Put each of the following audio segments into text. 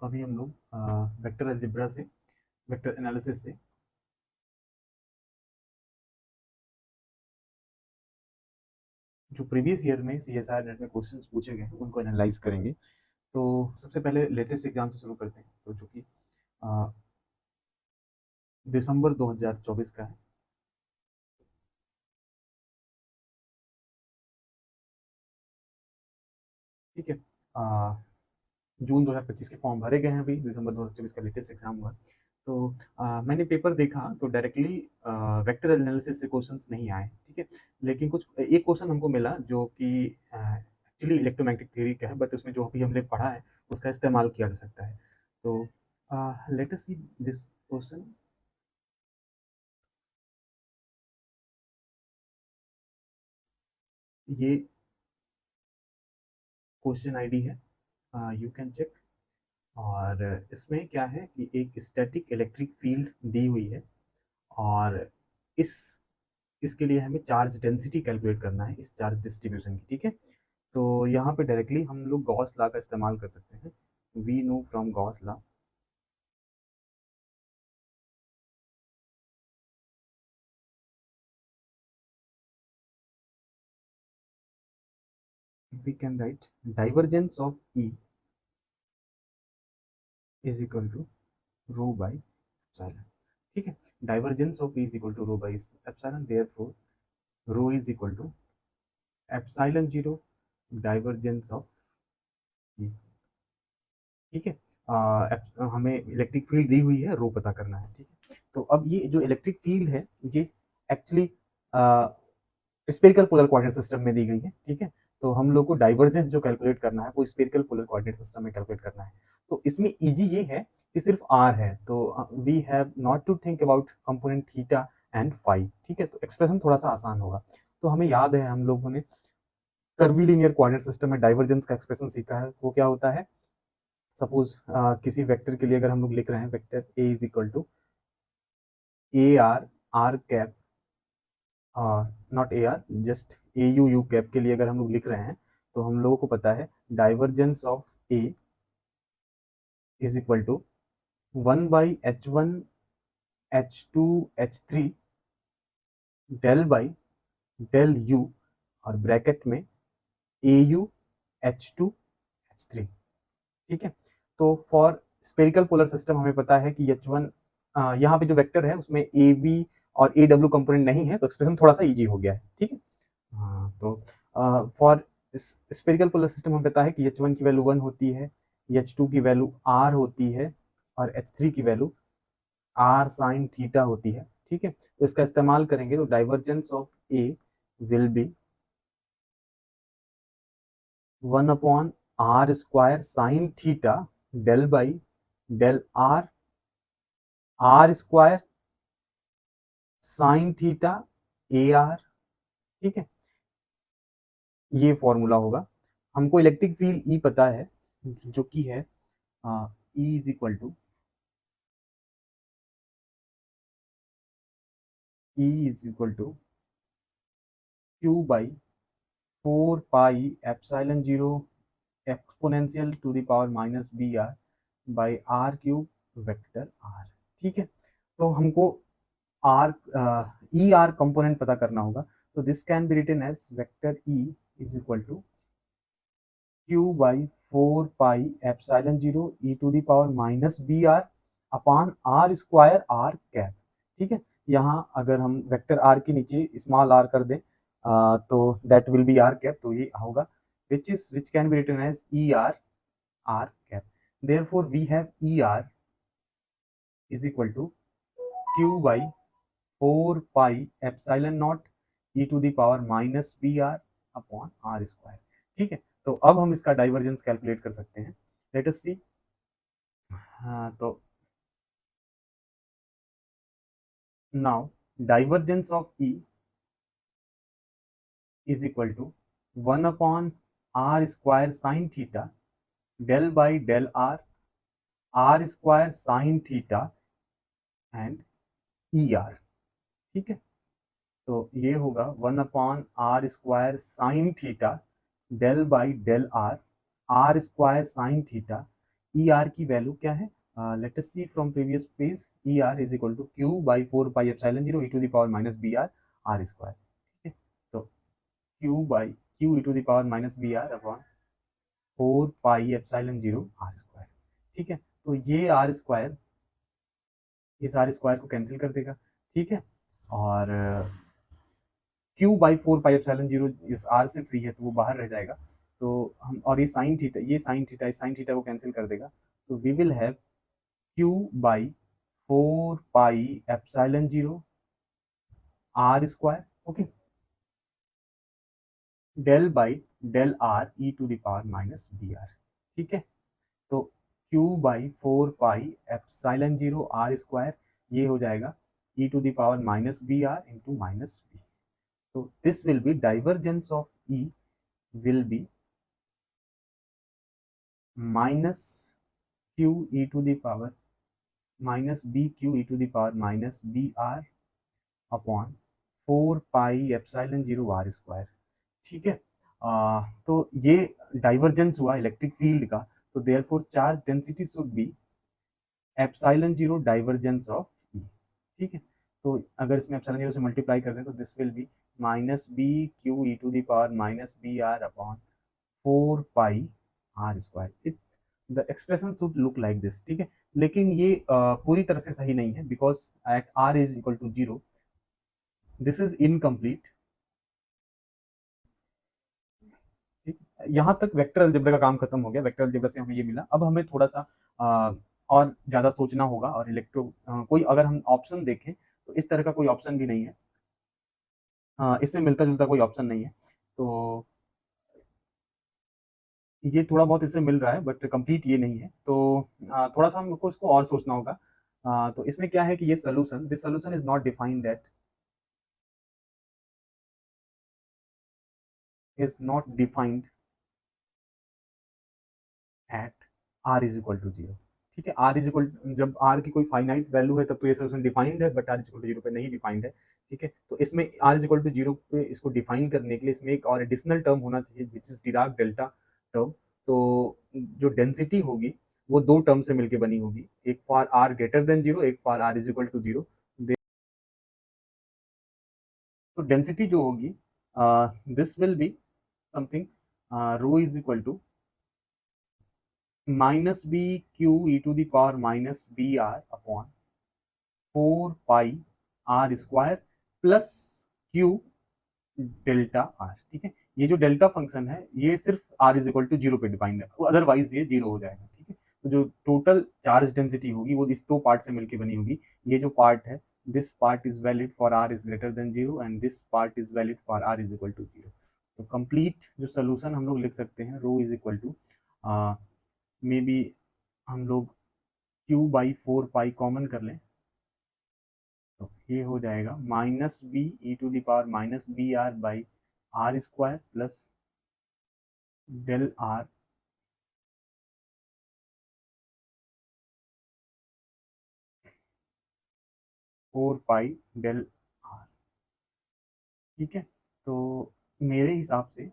अभी हम लोग वेक्टर अलजेब्रा से, वेक्टर एनालिसिस से जो प्रीवियस ईयर में CSIR नेट में क्वेश्चंस पूछे गए हैं उनको एनालाइज करेंगे। तो सबसे पहले लेटेस्ट एग्जाम से शुरू करते हैं, तो जो कि दिसंबर 2024 का है। ठीक है, जून 2025 के फॉर्म भरे गए हैं, अभी दिसंबर 2024 का लेटेस्ट एग्जाम हुआ। तो मैंने पेपर देखा तो डायरेक्टली वेक्टर एनालिसिस से क्वेश्चंस नहीं आए। ठीक है, लेकिन कुछ एक क्वेश्चन हमको मिला जो कि एक्चुअली इलेक्ट्रोमैग्नेटिक थ्योरी का है, बट उसमें जो अभी हमने पढ़ा है उसका इस्तेमाल किया जा सकता है। तो let us see this question. ये क्वेश्चन आईडी है, यू कैन चेक। और इसमें क्या है कि एक स्टैटिक इलेक्ट्रिक फील्ड दी हुई है, और इस इसके लिए हमें चार्ज डेंसिटी कैलकुलेट करना है, इस चार्ज डिस्ट्रीब्यूशन की। ठीक है, तो यहाँ पे डायरेक्टली हम लोग गॉस लॉ का इस्तेमाल कर सकते हैं। We know from Gauss law we can write divergence of E is equal to rho by epsilon. ठीक है, divergence of E is equal to rho by epsilon, therefore rho is equal to epsilon zero divergence of E. ठीक है, हमें electric field दी हुई है, रो पता करना है। ठीक है, तो अब ये जो इलेक्ट्रिक फील्ड है ये actually spherical polar coordinate system में दी गई है। ठीक है, तो हम लोग को डाइवर्जेंस जो कैलकुलेट करना है वो स्पेरिकल पोलर कोऑर्डिनेट सिस्टम में कैलकुलेट करना है। तो इसमें इजी ये है कि सिर्फ आर है, तो we have not to think about component theta and phi. ठीक है, तो एक्सप्रेशन थोड़ा सा आसान होगा। तो हमें याद है हम लोगों ने कर्वीलिनियर कोऑर्डिनेट सिस्टम में डाइवर्जेंस का एक्सप्रेशन सीखा है। वो क्या होता है, सपोज किसी वेक्टर के लिए अगर हम लोग लिख रहे हैं vector A is equal to A R R cap, not A R, just A U U cap के लिए अगर हम लोग लिख रहे हैं, तो हम लोगों को पता है divergence of A is equal to 1/h1 h2 h3 del by del U, और ब्रैकेट में ए यू h2 h3। ठीक है, तो फॉर स्पेरिकल पोलर सिस्टम हमें पता है कि H1 यहाँ पे जो वेक्टर है उसमें ए बी और ए डब्ल्यू कंपोनेंट नहीं है, तो एक्सप्रेशन थोड़ा सा इजी हो गया है। ठीक है, तो फॉर स्पेरिकल पोलर सिस्टम हमें पता है कि H1 की वैल्यू 1 होती है, H2 की वैल्यू R होती है, और H3 की वैल्यू R साइन थीटा होती है। ठीक है, तो इसका इस्तेमाल करेंगे तो divergence of A will be 1/r² sine theta del by del R sine theta A R. ठीक है, ये फॉर्मूला होगा। हमको इलेक्ट्रिक फील्ड ई पता है, जो कि है E is equal to Q by 4 pi epsilon zero exponential to the power minus B R by R cube vector R. ठीक है, तो हमको आर ई आर कंपोनेंट पता करना होगा। तो this can be written as vector E is equal to Q by 4 pi epsilon zero E to the power minus B R upon R square R cap. ठीक है, यहाँ अगर हम vector are के नीचे स्मॉल आर कर दें तो that will be R cap, तो ये होगा which can be written as ER R cap. Therefore, we have ER is equal to Q by 4 pi epsilon naught e to the power minus BR upon R square। ठीक है, तो अब हम इसका divergence calculate कर सकते हैं। Late us सी। तो now divergence of E is equal to 1/r² sin theta del by del r² sin theta and ER। ठीक है, तो ये होगा 1/r² sine theta del by del R, R² sine theta E R की value क्या है, let us see from previous page, E R is equal to Q by 4 pi epsilon 0 E to the power minus B R R square, ठीक है। तो Q E to the power minus B R upon 4 pi epsilon 0 R square, ठीक है। तो ये are square इस are square को cancel कर देगा, ठीक है। और क्यू बाई 4 पाई एप्सिलॉन 0 इस आर से फ्री है तो वो बाहर रह जाएगा। तो हम, और ये साइन थीटा इस साइन थीटा को कैंसिल कर देगा, तो we will have Q by 4 pi epsilon 0 R square, okay, del by del R E to the power minus B R, ठीक है। तो Q by 4 pi epsilon 0 R square, ये हो जाएगा E to the power minus B R into minus B. तो this will be divergence of E will be minus q e to the power minus b q e to the power minus b r upon 4 pi epsilon 0 R square, ठीक है। तो ये divergence हुआ electric field का, तो therefore charge density should be epsilon 0 divergence of E, ठीक है। तो अगर इसमें एप्सिलॉन 0 से मल्टीप्लाई कर दें तो this will be minus B Q E to the power minus B R upon 4 pi R square. The expression should look like this, ठीक है। लेकिन ये पूरी तरह से सही नहीं है, because at R is equal to 0 this is incomplete, ठीक। यहाँ तक वेक्टर अलजेब्रा का काम खत्म हो गया, वेक्टर अलजेब्रा से हमें ये मिला। अब हमें थोड़ा सा और ज्यादा सोचना होगा, और कोई अगर हम ऑप्शन देखें तो इस तरह का कोई ऑप्शन भी नहीं है, इससे मिलता जुलता कोई ऑप्शन नहीं है। तो ये थोड़ा बहुत इससे मिल रहा है बट कंप्लीट ये नहीं है, तो थोड़ा सा हमको इसको और सोचना होगा। तो इसमें क्या है कि ये solution, this solution is not defined at, is not defined at r is equal to 0, ठीक है। r इज इक्वल, जब r की कोई फाइनाइट वैल्यू है तब तो ये सोल्यूशन डिफाइंड है, but r is equal to 0 पे नहीं डिफाइंड है, ठीक है। तो इसमें r इज इक्वल टू 0 पे इसको डिफाइन करने के लिए इसमें एक और एडिशनल टर्म होना चाहिए which is Dirac delta term. तो जो डेंसिटी होगी वो दो टर्म से मिलकर बनी होगी, एक फॉर r ग्रेटर देन 0, एक for r is equal to 0। तो डेंसिटी जो होगी this will be something rho is equal to minus B Q E to the power minus B R upon 4 pi R square plus Q delta R, ठीक है। ये जो delta function है ये सिर्फ आर इज इक्वल टू 0 पे defined है, otherwise ये 0 हो जाएगा, ठीक है। तो जो टोटल चार्ज डेंसिटी होगी वो इस दो पार्ट से मिलकर बनी होगी। ये जो पार्ट है, this part is valid for R is greater than 0 and this part is valid for R is equal to 0। तो कंप्लीट जो सोल्यूशन हम लोग लिख सकते हैं, rho is equal to maybe हम लोग क्यू बाई 4 पाई कॉमन कर लें, तो ये हो जाएगा minus B E to the power minus B R by R square plus del R 4 pi del R, ठीक है। तो मेरे हिसाब से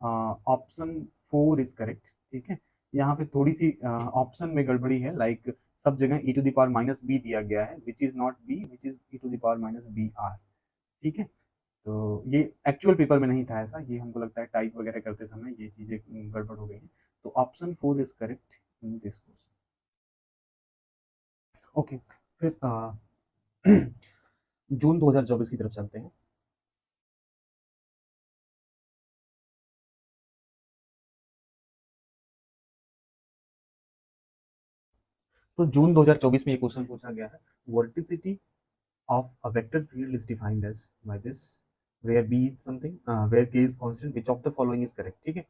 ऑप्शन 4 इज करेक्ट, ठीक है। यहाँ पे थोड़ी सी ऑप्शन में गड़बड़ी है, लाइक सब जगह E to the power minus B दिया गया है which is not B, which is E to the power minus B R, ठीक है। तो ये एक्चुअल पेपर में नहीं था ऐसा, ये हमको लगता है टाइप वगैरह करते समय ये चीज़ें गड़बड़ हो गई हैं। तो option 4 is correct in this question, okay. फिर जून 2024 की तरफ चलते हैं। तो जून 2024 में ये क्वेश्चन पूछा गया है, वर्टिसिटी of a vector field is defined as by this where b is something where k is constant, which of the following is correct, ठीक है।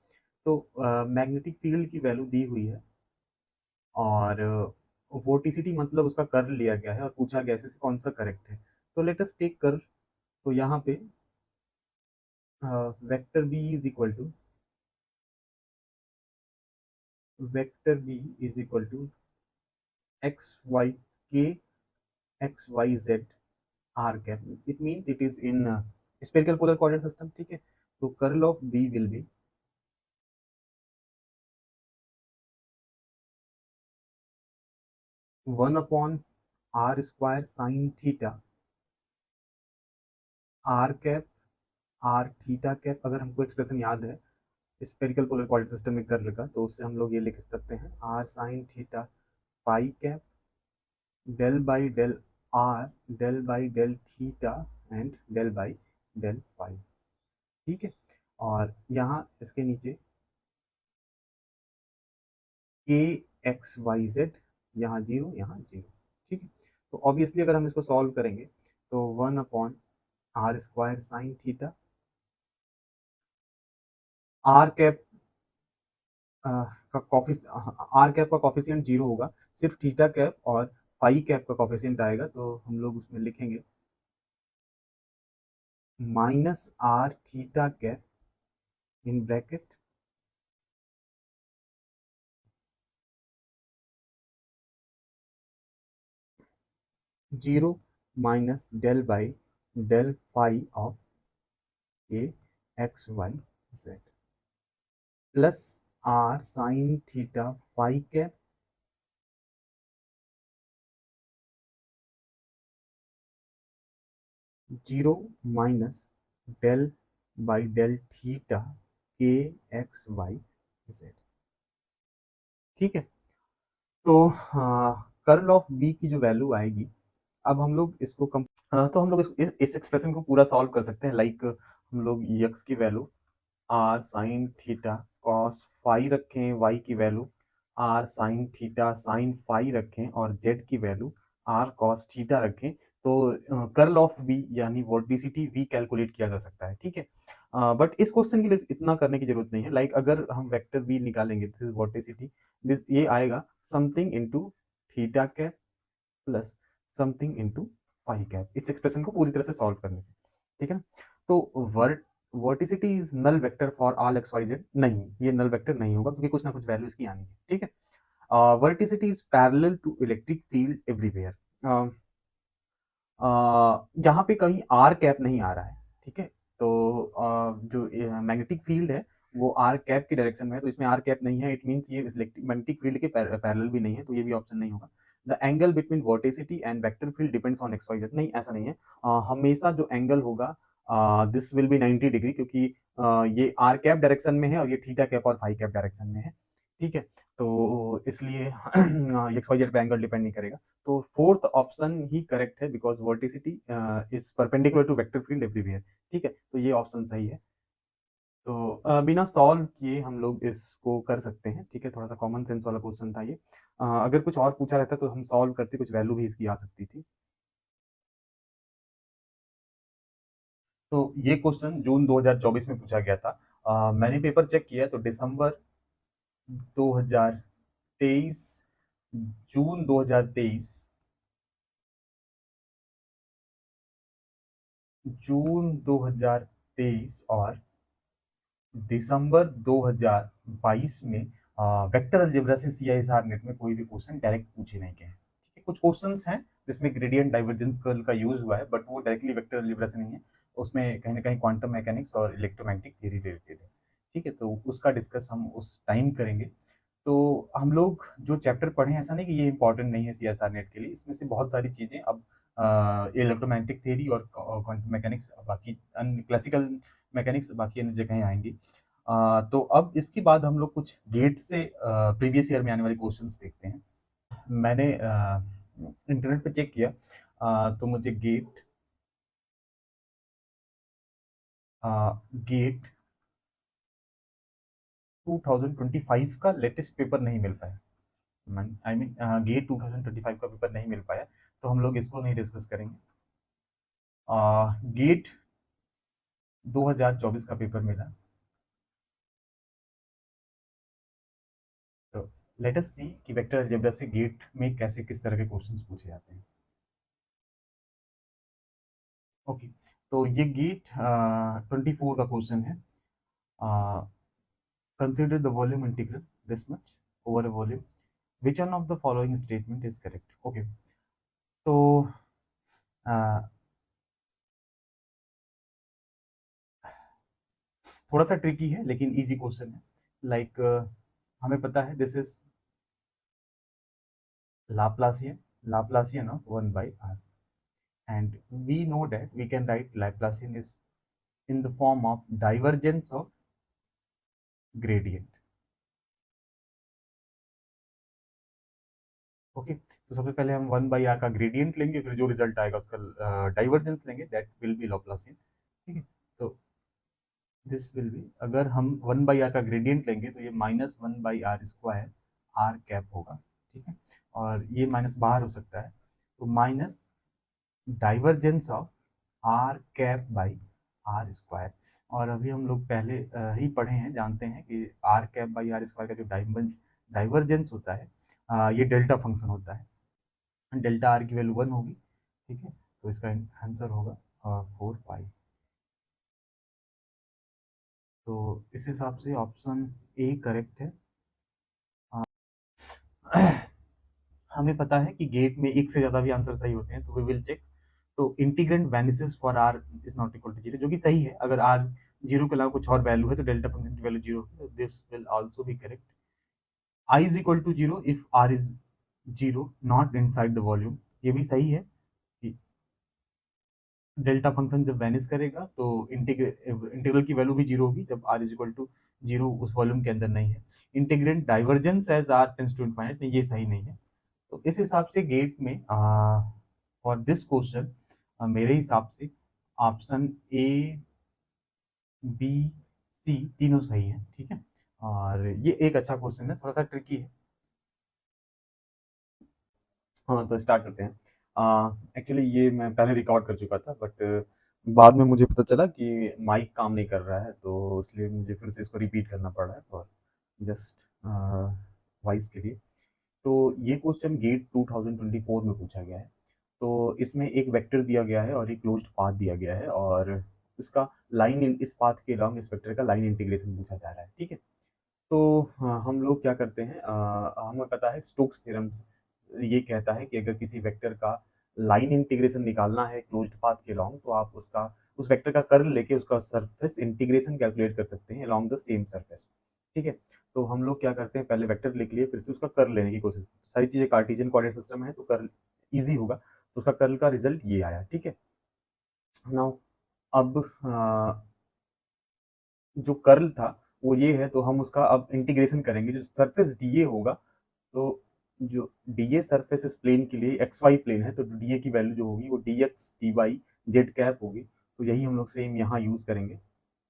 तो मैग्नेटिक फील्ड की वैल्यू दी हुई है, और वोटिसिटी मतलब उसका कर्ल लिया गया है और पूछा गया इसमें से कौन सा करेक्ट है। तो लेट अस टेक कर्ल। तो यहाँ पे vector B is equal to vector B is equal to X Y के X Y Z R cap, it means it is in spherical polar coordinate system, ठीक है। तो curl of B will be 1/r² sine theta R cap R theta cap. अगर हमको expression याद है spherical polar coordinate system में curl का, तो उससे हम लोग ये लिख सकते हैं R sine theta phi cap del by del R del by del theta and del by del phi. ठीक है, और यहाँ इसके नीचे के एक्स वाई जेड, यहाँ जीरो यहाँ जीरो। ठीक है, तो ऑब्वियसली अगर हम इसको सॉल्व करेंगे तो 1/r² sine theta R cap R cap का कॉफिशियंट जीरो होगा, सिर्फ थीटा कैप और फाई कैप का कॉफिशियंट आएगा, तो हम लोग उसमें लिखेंगे -r theta cap in bracket zero minus del by del phi of A X Y Z plus R sine theta phi cap zero minus del by del theta के X Y Z. ठीक है, तो curl of B की जो value आएगी, अब हम लोग इसको तो हम लोग इस एक्सप्रेशन को पूरा सॉल्व कर सकते हैं। लाइक हम लोग एक्स की value R sine theta cos phi रखें, वाई की value R sine theta sine phi रखें, और जेड की वैल्यू आर कॉस थीटा रखें, तो कर्ल ऑफ बी यानी वोल्टिसिटी वी कैलकुलेट किया जा सकता है। ठीक है, बट इस क्वेश्चन के लिए इतना करने की जरूरत नहीं है। लाइक अगर हम वेक्टर वी निकालेंगे, दिस इज वोल्टिसिटी, दिस ये आएगा something into theta cap plus something into phi cap, इस एक्सप्रेशन को पूरी तरह से सॉल्व करने के। ठीक है ना, तो vorticity is null vector for all X Y Z, नहीं ये नल वेक्टर नहीं होगा क्योंकि कुछ ना कुछ वैल्यू इसकी आनी है। ठीक है, vorticity is parallel to electric field everywhere, जहाँ पे कहीं आर कैप नहीं आ रहा है। ठीक है, तो जो मैग्नेटिक फील्ड है वो आर कैप की डायरेक्शन में है, तो इसमें आर कैप नहीं है, इट मीन्स ये मैग्नेटिक फील्ड के पैरेलल भी नहीं है, तो ये भी ऑप्शन नहीं होगा। The angle between vorticity and vector field depends on X Y Z, नहीं ऐसा नहीं है। हमेशा जो एंगल होगा दिस विल बी 90 डिग्री, क्योंकि ये आर कैप डायरेक्शन में है और ये थीटा कैप और फाई कैप डायरेक्शन में है। ठीक है, तो इसलिए एक्स वाई जेड पे एंगल डिपेंड नहीं करेगा। तो फोर्थ ऑप्शन ही करेक्ट है, because vorticity is perpendicular to vector field everywhere. ठीक है, तो ये ऑप्शन सही है। तो बिना सॉल्व किए हम लोग इसको कर सकते हैं। ठीक है, थोड़ा सा कॉमन सेंस वाला क्वेश्चन था ये। अगर कुछ और पूछा रहता तो हम सॉल्व करते, कुछ वैल्यू भी इसकी आ सकती थी। तो ये क्वेश्चन जून 2024 में पूछा गया था। मैंने पेपर चेक किया तो दिसंबर 2023, जून 2023, जून 2023 और दिसंबर 2022 में वेक्टर अलजेब्रा से सीआईएसआर नेट में कोई भी क्वेश्चन डायरेक्ट पूछे नहीं गए हैं। ठीक है, कुछ क्वेश्चंस हैं जिसमें ग्रेडियंट डाइवर्जेंस कर्ल का यूज हुआ है, बट वो डायरेक्टली वेक्टर अलजेब्रा से नहीं है, उसमें कहीं ना कहीं क्वांटम मैकेनिक्स और इलेक्ट्रोमैग्नेटिक थ्योरी रिलेटेड है। ठीक है, तो उसका डिस्कस हम उस टाइम करेंगे। तो हम लोग जो चैप्टर पढ़े हैं, ऐसा नहीं कि ये इंपॉर्टेंट नहीं है सीएसआर नेट के लिए, इसमें से बहुत सारी चीजें अब इलेक्ट्रोमैग्नेटिक थ्योरी और क्वांटम मैकेनिक्स, बाकी अन्य क्लासिकल मैकेनिक्स, बाकी अन्य जगह आएंगी। तो अब इसके बाद हम लोग कुछ गेट से प्रीवियस ईयर में आने वाले क्वेश्चंस देखते हैं। मैंने इंटरनेट पे चेक किया, तो मुझे गेट 2025 का लेटेस्ट पेपर नहीं मिल पाया। आई मीन गेट 2025 का पेपर नहीं मिल पाया, तो हम लोग इसको नहीं डिस्कस करेंगे। गेट 2024 का पेपर मिला, तो लेट अस सी कि वेक्टर अलजेब्रा से गेट में कैसे किस तरह के क्वेश्चंस पूछे जाते हैं। ओके, तो ये गेट 24 का क्वेश्चन है। Consider the volume integral this much over a volume, which one of the following statement is correct. Okay, तो uh, थोड़ा सा ट्रिकी है लेकिन इजी क्वेश्चन है। लाइक हमें पता है this is Laplacian of 1 by r, and we know that we can write Laplacian is in the form of divergence of gradient. Okay, तो सबसे पहले हम 1 बाई आर का ग्रेडियंट लेंगे, फिर जो रिजल्ट आएगा उसका डाइवर्जेंस लेंगे, दैट विल बी लैप्लासियन। ठीक है, तो दिस विल बी, अगर हम 1 बाई आर का ग्रेडियंट लेंगे तो ये minus 1 by R square R cap होगा। ठीक है, और ये माइनस बाहर हो सकता है, तो minus divergence of R cap by R square. और अभी हम लोग पहले ही पढ़े हैं, जानते हैं कि R cap by R square का जो डाइवर्जेंस होता है, ये डेल्टा फंक्शन होता है, डेल्टा आर की वैल्यू 1 होगी। ठीक है, तो इसका आंसर होगा 4 पाई। तो इस हिसाब से ऑप्शन ए करेक्ट है। हमें पता है कि गेट में एक से ज्यादा भी आंसर सही होते हैं, तो वी विल चेक। तो integrand vanishes for R is not equal to zero, जो कि सही है। अगर आर जीरो के अलावा कुछ और वैल्यू है तो डेल्टा फंक्शन की वैल्यू जीरो है, this will also be correct. I is equal to zero if R is zero not inside the volume, ये भी सही है कि डेल्टा फंक्शन जब वैनिश करेगा तो इंटीग्रल की वैल्यू भी जीरो होगी जब R is equal to zero उस वॉल्यूम के अंदर नहीं है। Integrand divergence as R tends to infinite, ये सही नहीं है। तो इस हिसाब से गेट में फॉर दिस क्वेश्चन मेरे हिसाब से ऑप्शन ए बी सी तीनों सही है। ठीक है, और ये एक अच्छा क्वेश्चन है, थोड़ा सा ट्रिकी है। हाँ, तो स्टार्ट करते हैं। एक्चुअली ये मैं पहले रिकॉर्ड कर चुका था, बट बाद में मुझे पता चला कि माइक काम नहीं कर रहा है, तो इसलिए मुझे फिर से इसको रिपीट करना पड़ रहा है और जस्ट वॉइस के लिए। तो ये क्वेश्चन गेट 2024 में पूछा गया है। तो इसमें एक वेक्टर दिया गया है और एक क्लोज्ड पाथ दिया गया है, और इसका लाइन इस पाथ के अलॉन्ग इस वेक्टर का लाइन इंटीग्रेशन पूछा जा रहा है। ठीक है, तो हम लोग क्या करते हैं, हमें पता है स्टोक्स थ्योरम ये कहता है कि अगर किसी वेक्टर का लाइन इंटीग्रेशन निकालना है क्लोज्ड पाथ के अलॉन्ग, तो आप उसका उस वेक्टर का कर्ल लेके उसका सरफेस इंटीग्रेशन कैलकुलेट कर सकते हैं अलॉन्ग द सेम सरफेस। ठीक है, तो हम लोग क्या करते हैं, पहले वेक्टर लिख लिए, फिर से उसका कर्ल लेने की कोशिश। सारी चीजें कार्टेशियन कोऑर्डिनेट सिस्टम है तो कर्ल इजी होगा, तो उसका कर्ल का रिजल्ट ये आया। ठीक है, नाउ अब जो कर्ल था वो ये है, तो हम उसका अब इंटीग्रेशन करेंगे। जो सरफेस डीए होगा, तो जो डीए सरफेस इस प्लेन के लिए एक्स वाई प्लेन है, तो डीए की वैल्यू जो होगी वो D X D Y Z cap होगी। तो यही हम लोग सेम यहाँ यूज करेंगे,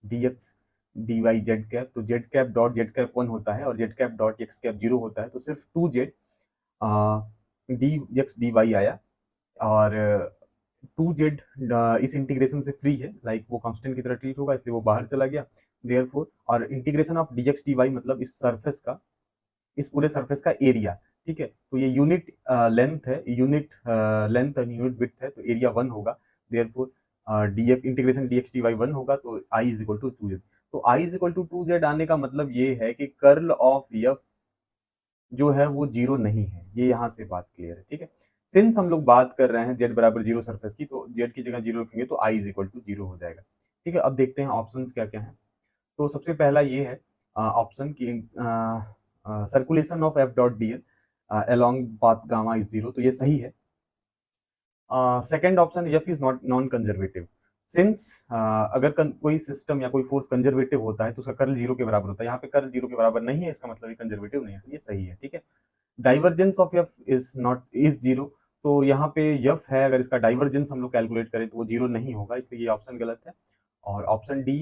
D X D Y Z cap. तो Z cap dot Z cap 1 होता है और Z cap dot X cap 0 होता है, तो सिर्फ 2z D X D Y आया। और 2z इस इंटीग्रेशन से फ्री है, लाइक वो कांस्टेंट की तरह ट्रीट होगा, इसलिए वो बाहर चला गया। देयरफॉर और इंटीग्रेशन ऑफ dx dy मतलब इस सरफेस का, इस पूरे सरफेस का एरिया। ठीक है, तो ये यूनिट लेंथ है, यूनिट लेंथ और यूनिट विड्थ है, तो एरिया 1 होगा। Therefore dx integration dx dy 1 होगा, तो i is equal to 2z। तो i is equal to 2z आने का मतलब ये है कि कर्ल ऑफ f जो है वो जीरो नहीं है। ये यहाँ से बात क्लियर है। ठीक है, सिंस हम लोग बात कर रहे हैं z बराबर जीरो सरफेस की, तो z की जगह जीरो रखेंगे तो i is equal to zero हो जाएगा। ठीक है, अब देखते हैं ऑप्शन क्या क्या है। तो सबसे पहला ये है ऑप्शन की circulation of F dot D L along path gamma is zero, तो ये सही है। Second option F is not non conservative. Since अगर कोई सिस्टम या कोई फोर्स कंजर्वेटिव होता है तो उसका कर्ल जीरो के बराबर होता है, यहाँ पे कर्ल जीरो के बराबर नहीं है, इसका मतलब ये कंजर्वेटिव नहीं है, तो ये सही है। ठीक है, divergence of F is not is zero, तो यहाँ पे एफ है, अगर इसका डाइवर्जेंस हम लोग कैलकुलेट करें तो वो जीरो नहीं होगा, इसलिए ये ऑप्शन गलत है। और option D,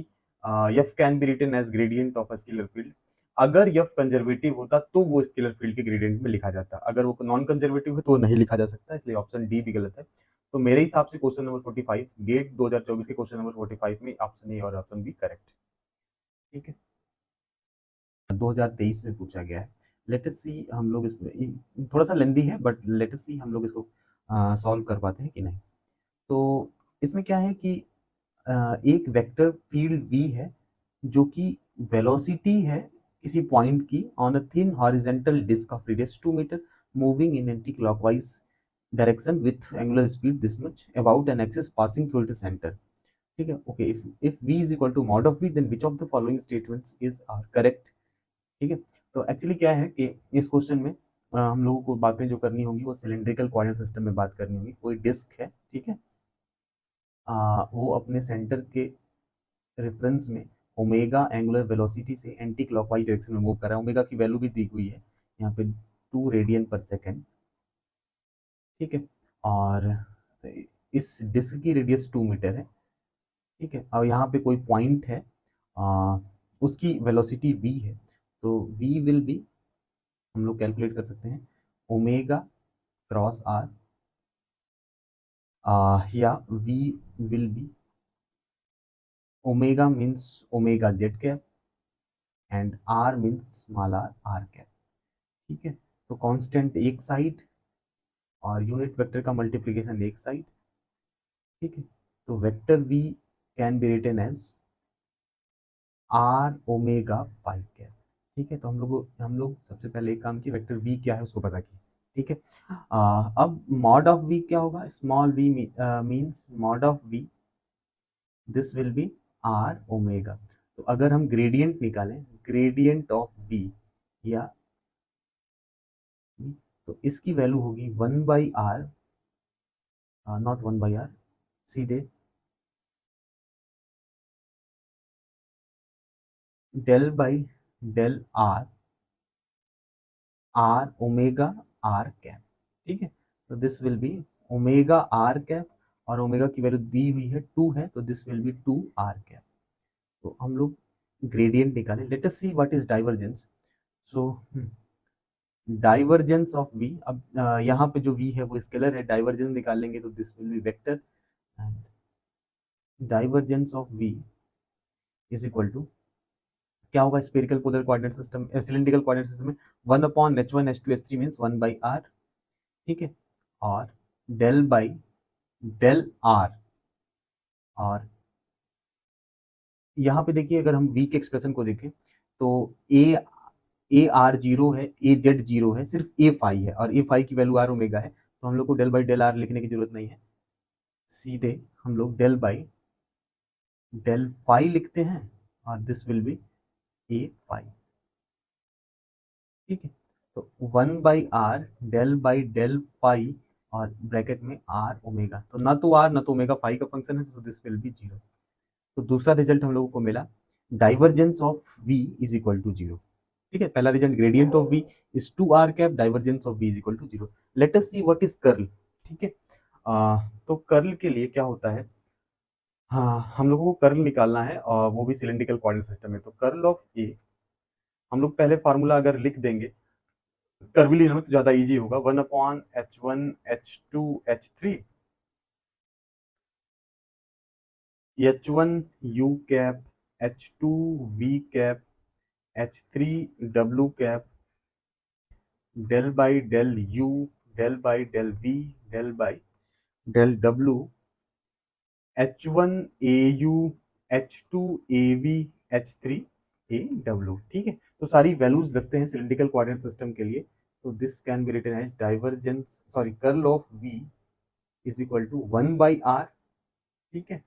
F can be written as gradient of a scalar field. अगर एफ कंजर्वेटिव होता तो वो स्केलर फील्ड के ग्रेडियंट में लिखा जाता, अगर वो नॉन कंजर्वेटिव है तो नहीं लिखा जा सकता, इसलिए ऑप्शन डी भी गलत है। तो मेरे हिसाब से क्वेश्चन नंबर 45 गेट 2024 के क्वेश्चन नंबर 45 में ऑप्शन ए और ऑप्शन बी करेक्ट। ठीक है, 2023 में पूछा गया है। लेट अस सी, हम लोग इसमें थोड़ा सा लेंदी है, बट लेट अस सी हम लोग इसको सॉल्व कर पाते हैं कि नहीं। तो इसमें क्या है कि एक वेक्टर फील्ड v है जो कि वेलोसिटी है किसी पॉइंट की on a thin horizontal disc of radius 2 metre moving in anti clockwise direction with angular speed this much about an axis passing through its centre. ठीक है, okay, if v is equal to mod of v, then which of the following statements is are correct. ठीक है, तो actually क्या है कि इस question में हम लोगों को बातें जो करनी होंगी वो सिलेंड्रिकल कोऑर्डिनेट सिस्टम में बात करनी होगी। कोई डिस्क है, ठीक है, वो अपने सेंटर के रेफरेंस में ओमेगा एंगुलर वेलोसिटी से एंटी क्लॉकवाइज डायरेक्शन में मूव कर रहा है। ओमेगा की वैल्यू भी दी हुई है यहाँ पे 2 रेडियन पर सेकेंड, ठीक है, और इस डिस्क की रेडियस 2 मीटर है, ठीक है, और यहाँ पे कोई पॉइंट है, उसकी वेलोसिटी v है, तो v विल बी, हम लोग कैलकुलेट कर सकते हैं, ओमेगा क्रॉस r, या v will be, omega means omega Z cap and r means small r cap, ठीक है। तो कांस्टेंट एक साइड और यूनिट वेक्टर का मल्टीप्लिकेशन एक साइड, ठीक है। तो vector v can be written as r omega phi cap, ठीक है। तो हम लोग सबसे पहले एक काम किया, वेक्टर v क्या है उसको पता किया, ठीक है। अब मॉड ऑफ v क्या होगा, small v means mod of v, this will B r omega. तो अगर हम ग्रेडियंट निकालें, ग्रेडियंट ऑफ v या तो इसकी वैल्यू होगी 1/r, नॉट 1/r, सीधे del by del r, r omega r cap, ठीक है। तो this will be omega r cap, और ओमेगा की वैल्यू दी हुई है 2 है, तो this will B 2r cap. तो हम लोग ग्रेडियंट निकालें, late us see what is divergence. So divergence of v, अब यहाँ पे जो v है वो स्केलर है, डाइवर्जेंस निकालेंगे तो this will be vector, and divergence of v is equal to क्या होगा, spherical polar coordinate system, cylindrical coordinate system में 1/h1 h2 h3 means 1/r, ठीक है, और डेल बाई डेल आर, और यहाँ पे देखिए अगर हम v के एक्सप्रेशन को देखें तो ए आर जीरो है, ए जेड जीरो है, सिर्फ ए फाई है, और ए फाई की वैल्यू आर ओमेगा है, तो हम लोग को डेल बाई डेल आर लिखने की जरूरत नहीं है, सीधे हम लोग डेल बाई डेल फाई लिखते हैं, और this will be A phi, ठीक है। तो 1/r del by del phi, और ब्रैकेट में आर ओमेगा, तो ना तो आर ना तो ओमेगा फाई का फंक्शन है, तो दिस विल बी जीरो। तो दूसरा रिजल्ट हम लोगों को मिला, divergence of v is equal to zero, ठीक है। पहला result gradient of v is 2r cap, divergence of v is equal to zero. Let us see what is curl, ठीक है। तो कर्ल के लिए क्या होता है, हाँ, हम लोगों को कर्ल निकालना है, और वो भी सिलेंड्रिकल कोऑर्डिनेट सिस्टम में। तो कर्ल ऑफ ए, हम लोग पहले फार्मूला अगर लिख देंगे कर्व लेना में तो ज्यादा इजी होगा, 1/h1 h2 h3 h1 u cap, h2 v cap, h3 w cap, del by del u, del by del v, del by del w, h1 au, h2 av, h3 aw, ठीक है। तो सारी values रखते हैं cylindrical coordinate system के लिए। तो this can be written as divergence, sorry, curl of v is equal to 1/r, ठीक है,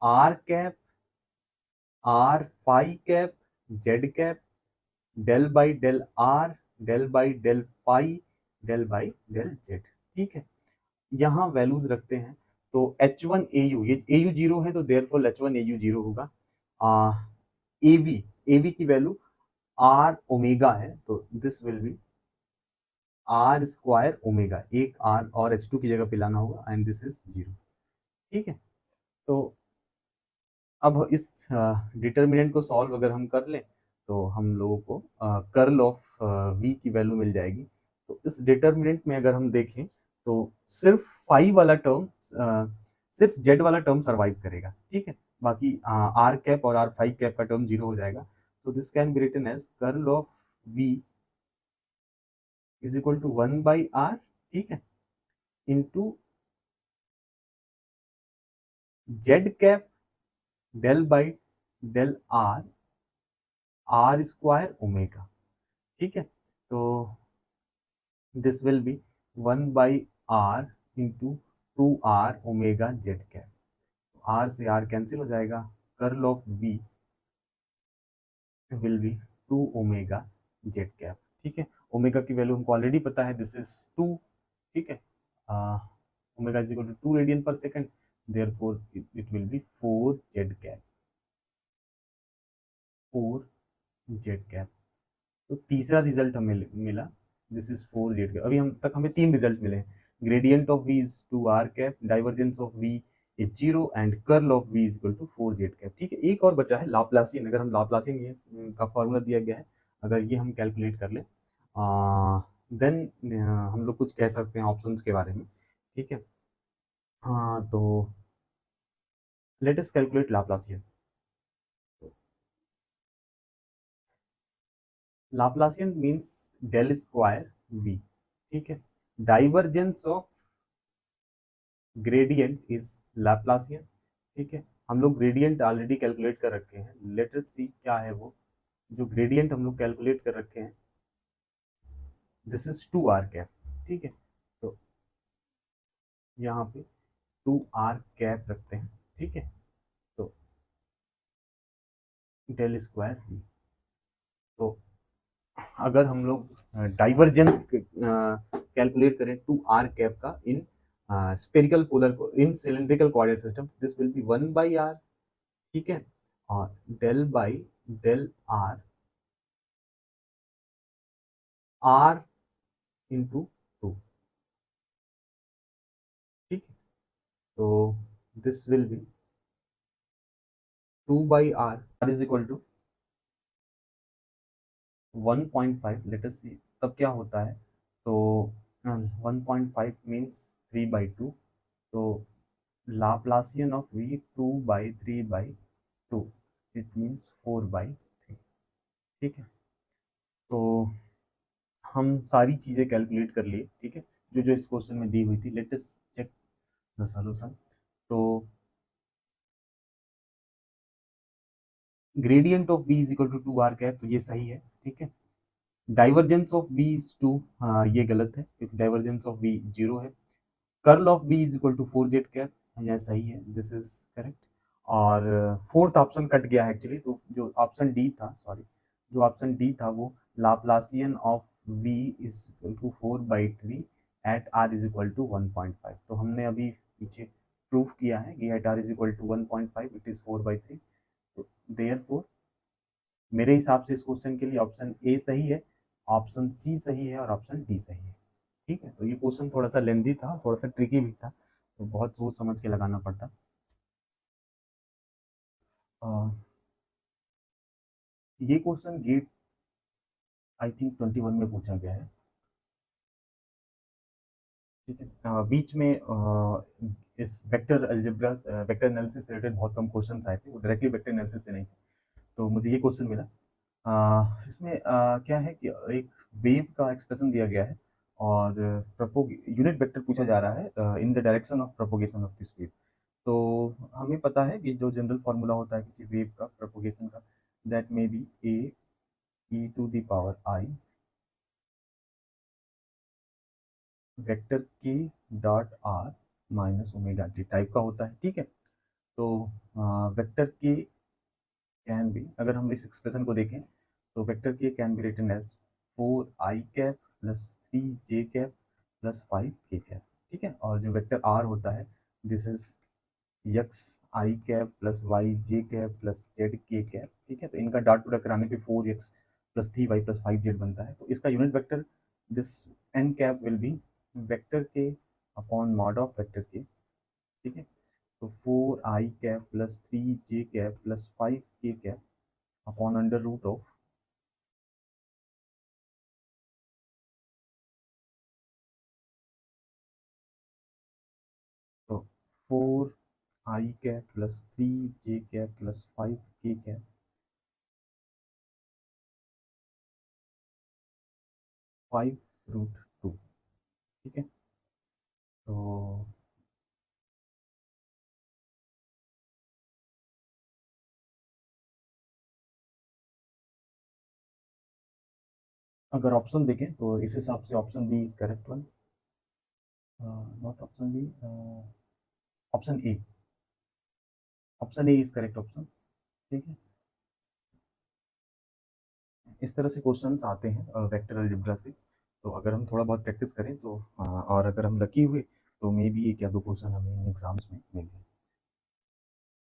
r cap, r phi cap, z cap, del by del r, del by del फाई, del by del z, ठीक है। यहाँ values रखते हैं, तो h1 au, ये au जीरो है तो देयरफॉर h1 au जीरो होगा, av, av की वैल्यू r ओमेगा है, तो this will B r square omega, एक r और h2 की जगह पे लाना होगा, एंड दिस इज जीरो, ठीक है। तो अब इस डिटर्मिनेंट को सॉल्व अगर हम कर लें तो हम लोगों को कर्ल ऑफ v की वैल्यू मिल जाएगी। तो इस डिटर्मिनेंट में अगर हम देखें तो सिर्फ फाई वाला टर्म, सिर्फ जेड वाला टर्म सर्वाइव करेगा, ठीक है, बाकी आर कैप और आर फाई कैप का टर्म जीरो हो जाएगा। तो this can be written as curl of v is equal to 1/r, ठीक है, into Z cap del by del R, R square omega, ठीक है। तो this will be 1/r into 2r omega Z cap, R से R cancel हो जाएगा, curl of v will be 2 omega Z cap, ठीक है। ओमेगा की value हमको ऑलरेडी पता है, दिस इज 2, ठीक है, omega is equal to 2 radian per second, therefore it will be 4 Z cap, 4 Z cap. तो तीसरा रिजल्ट हमें मिला, दिस इज 4 जेड कैप। अभी हम तक हमें 3 रिजल्ट मिले हैं, gradient of v is 2 r cap, divergence of v is 0 and curl of v is equal to 4 Z cap. ठीक है, एक और बचा है लाप्लासियन। अगर हम लाप्लासियन ये का फॉर्मूला दिया गया है, अगर ये हम कैलकुलेट कर लें देन हम लोग कुछ कह सकते हैं ऑप्शंस के बारे में। ठीक है, हाँ तो let us calculate Laplacian. Laplacian means del square v, ठीक है, divergence of gradient is Laplacian. ठीक है, हम लोग ग्रेडियंट ऑलरेडी कैलकुलेट कर रखे हैं, लेट अस सी क्या है वो जो ग्रेडियंट हम लोग कैलकुलेट कर रखे हैं, दिस इज 2 r कैप। ठीक है, तो यहाँ पे 2 r कैप रखते हैं। ठीक है, तो डेल स्क्वायर v, तो अगर हम लोग डाइवर्जेंस कैलकुलेट करें 2 r कैप का in spherical polar in cylindrical coordinate system, this will be 1 by r। ठीक है, और del by del r, r into 2। ठीक है, तो this will be 2 by r is equal to 1.5। Let us see तब क्या होता है, तो 1.5 मीन्स 3/2, तो Laplacian of v 2/3/2, it means 4/3। ठीक है, तो हम सारी चीज़ें कैलकुलेट कर लिए। ठीक है, जो जो इस क्वेश्चन में दी हुई थी, let us check the solution. तो gradient of v is equal to 2 r cap, तो ये सही है। ठीक है, डाइवर्जेंस ऑफ v इज 2, ये गलत है क्योंकि डाइवर्जेंस ऑफ v 0 है। Curl of v is equal to 4 Z cap, यह सही है, दिस इज करेक्ट। और फोर्थ ऑप्शन कट गया है एक्चुअली, तो जो ऑप्शन डी था, सॉरी, जो ऑप्शन डी था वो Laplacian of v is equal to 4/3 at r is equal to 1.5। तो हमने अभी पीछे प्रूफ किया है कि at r is equal to 1.5 it is 4/3। तो देयरफॉर मेरे हिसाब से इस क्वेश्चन के लिए ऑप्शन ए सही है, ऑप्शन सी सही है और ऑप्शन डी सही है। ठीक है, तो ये क्वेश्चन थोड़ा सा लेंदी था, थोड़ा सा ट्रिकी भी था, तो बहुत सोच समझ के लगाना पड़ता। ये क्वेश्चन गेट आई थिंक 21 में पूछा गया है। ठीक है, बीच में इस वेक्टर अलजेब्रा वेक्टर एनालिसिस से रिलेटेड बहुत कम क्वेश्चन आए थे, वो डायरेक्टली वेक्टर एनालिसिस से नहीं थे, तो मुझे ये क्वेश्चन मिला। इसमें क्या है कि एक वेव का एक्सप्रेशन दिया गया है और यूनिट वेक्टर पूछा जा रहा है in the direction of propagation of this wave. तो हमें पता है कि जो जनरल फार्मूला होता है किसी वेव का प्रोपोगेशन का, that may be a E to the power I vector K dot R minus omega T type का होता है। ठीक है, तो वेक्टर के कैन बी, अगर हम इस एक्सप्रेशन को देखें तो वेक्टर के can be written as 4i cap plus 3j cap plus 5k cap. ठीक है, और जो वेक्टर आर होता है, this is X I cap plus Y J cap plus Z K cap. ठीक है, तो इनका डॉट प्रोडक्ट कराने पे 4x plus 3y plus 5z बनता है। तो इसका unit vector this n cap will be vector k upon mod of vector k. ठीक है, तो 4i cap plus 3j cap plus 5k cap upon under root of तो 4i cap plus 3j cap plus 5k cap 5√2। ठीक है, तो अगर option देखें तो इस हिसाब से option B is correct one, not option B, option A, option A is correct option. ठीक है, इस तरह से क्वेश्चंस आते हैं वेक्टर अलजेब्रा से। तो अगर हम थोड़ा बहुत प्रैक्टिस करें तो और अगर हम लकी हुए तो मे बी एक या दो क्वेश्चन हमें इन एग्जाम्स में मिल जाए।